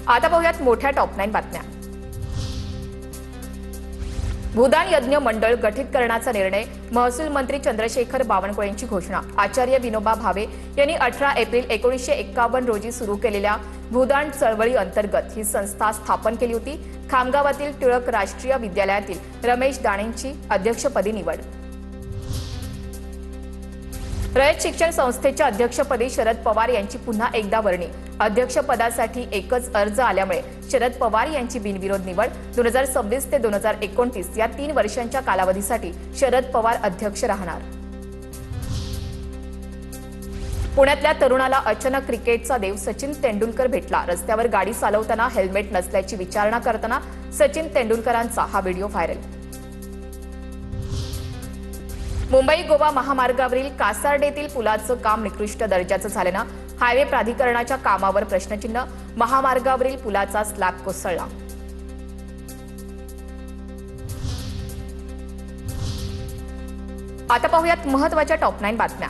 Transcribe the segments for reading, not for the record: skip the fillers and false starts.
आता पाहूयात मोठ्या टॉप 9 बातम्या। भूदान यज्ञ मंडळ गठीत करण्याचा निर्णय, महसूल मंत्री चंद्रशेखर बावनकुळे यांची घोषणा। आचार्य विनोबा भावे यांनी 18 एप्रिल 1951 रोजी सुरू केलेल्या भूदान चळवळी अंतर्गत ही संस्था स्थापन केली होती। खामगावातील टिळक राष्ट्रीय विद्यालयातील रमेश दाणेंची अध्यक्षपदी निवड। रयत शिक्षण संस्थेच्या अध्यक्षपदी शरद पवार यांची पुन्हा एकदा वर्णी। अध्यक्षपदासाठी एकच अर्ज आल्यामुळे शरद पवार यांची बिनविरोध निवड। 2026 ते 2029 या 3 वर्षांच्या कालावधीसाठी शरद पवार अध्यक्ष राहणार। पुण्यातल्या तरुणाला अचानक क्रिकेटचा देव सचिन तेंडुलकर भेटला। रस्त्यावर गाडी चालवताना हेल्मेट नसल्याची विचारणा करताना सचिन तेंडुलकरांचा हा व्हिडिओ व्हायरल। मुंबई गोवा महामार्गावरील कासार्डेतील पुलाचं काम निकृष्ट दर्जाचं झाल्यानं हायवे प्राधिकरणाच्या कामावर प्रश्नचिन्ह। महामार्गावरील पुलाचा स्लॅब कोसळला। आता पाहूयात महत्त्वाच्या टॉप 9 बातम्या।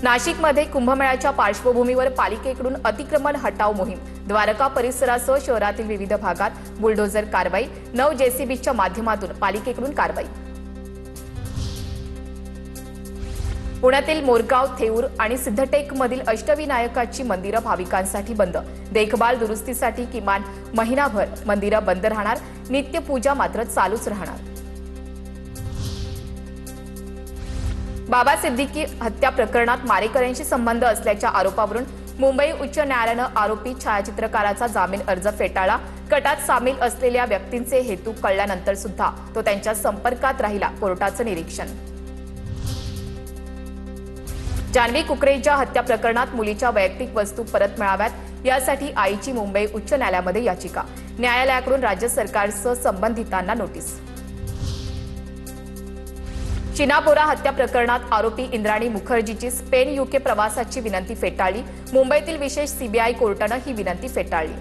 नाशिकमध्ये कुंभमेळ्याच्या पार्श्वभूमीवर पालिकेकडून अतिक्रमण हटाव मोहीम। द्वारका परिसरासह शहरातील विविध भागात बुलडोझर कारवाई। 9 जेसीबीच्या माध्यमातून पालिकेकडून कारवाई। पुण्यातील मोरगाव, थेऊर आणि सिद्धटेकमधील अष्टविनायकाची मंदिरं भाविकांसाठी बंद। देखभाल दुरुस्तीसाठी किमान महिनाभर मंदिरं बंद राहणार। नित्यपूजा मात्र चालूच राहणार। बाबा सिद्दीकी हत्या प्रकरणात मारेकऱ्यांशी संबंध असल्याच्या आरोपावरून मुंबई उच्च न्यायालयानं आरोपी छायाचित्रकाराचा जामीन अर्ज फेटाळला। कटात सामील असलेल्या व्यक्तींचे हेतू कळल्यानंतर सुद्धा तो त्यांच्या संपर्कात राहिला, कोर्टाचं निरीक्षण। जान्हवी कुकरेजा हत्या प्रकरणात मुलीच्या वैयक्तिक वस्तू परत मिळाव्यात यासाठी आईची मुंबई उच्च न्यायालयामध्ये याचिका। न्यायालयाकडून राज्य सरकारसह संबंधितांना नोटीस। चिनापोरा हत्या प्रकरणात आरोपी इंद्राणी मुखर्जीची स्पेन यूके प्रवासाची विनंती फेटाळली। मुंबईतील विशेष सीबीआय कोर्टानं ही विनंती फेटाळली।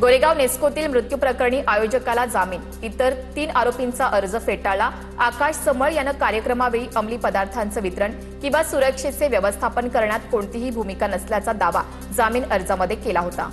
गोरेगाव नेस्कोतील मृत्यू प्रकरणी आयोजकाला जामीन। इतर 3 आरोपींचा अर्ज फेटाळला। आकाश समळ यानं कार्यक्रमावेळी अंमली पदार्थांचं वितरण किंवा सुरक्षेचे व्यवस्थापन करण्यात कोणतीही भूमिका नसल्याचा दावा जामीन अर्जामध्ये केला होता।